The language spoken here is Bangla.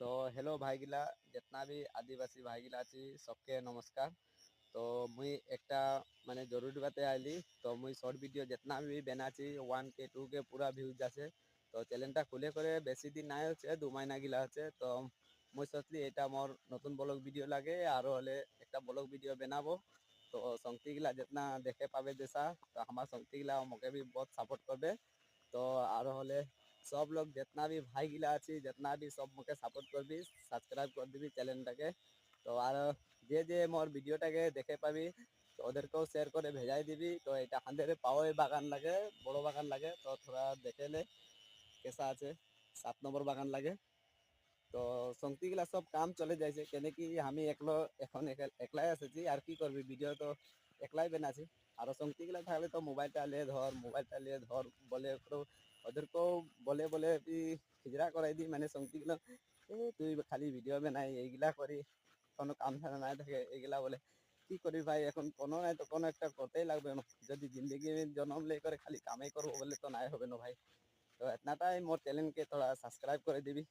तो हेलो भाई गिला, जितना भी आदिवासी भाई गिला अच्छी सबके नमस्कार। तो मुई एकटा माने जरूरी बाते आइली। तो मुई शॉर्ट वीडियो जितना भी बनाची 1K 2K पूरा व्यूज जाছে। तो চ্যানেলটা খুলে করে বেশি দিন নাই হচ্ছে, 2 মাস গিলা হচ্ছে। তো মুই সোচলি এটা মোর নতুন ব্লগ ভিডিও লাগে আর হলে একটা ব্লগ ভিডিও বানাবো। তো সংতি গিলা जितना देखे पावे देशा, तो हमार संगती गिला मोके भी बहुत सपोर्ट करबे। तो আর হলে सब लोग जितना भी भाई गिला अच्छी जितना भी सब मोके सपोर्ट करबी, सब्सक्राइब कर दिबी চ্যানেলটাকে। তো আর যে যে মোর ভিডিওটাকে দেখে পাবি তো ওদেরকেও শেয়ার করে ভেজাই দিবি। তো এটা আমাদের পাওয়াই বাগান লাগে, বড় বাগান লাগে। তো তোরা দেখে লে কেসা আছে, 7 নম্বর বাগান লাগে। তো সংতিগুলা সব কাম চলে যাইছে কেন কি আমি একলো এখন একলাই এসেছি আর কি করবি, ভিডিও তো একলাই বানাছি। আর সংতিগুলা থাকলে তো মোবাইলটা নিয়ে ধর বলে তো ওদেরকেও বলে বলে হিজড়া করাই দিই, মানে সংতিগুলো তুই খালি ভিডিও বানাই এইগুলা করি, কোনো কাম ধারা নাই থাকে এইগুলা বলে। কি করি ভাই, এখন কোনো নাই তো কোনো একটা করতেই লাগবে না। যদি জিন্দগি জন্ম লে করে খালি কামাই করবো বলে তো নাই হবে না ভাই। তো এতনাটাই মোর চ্যানেলকে थोड़ा सब्सक्राइब করে দিবি।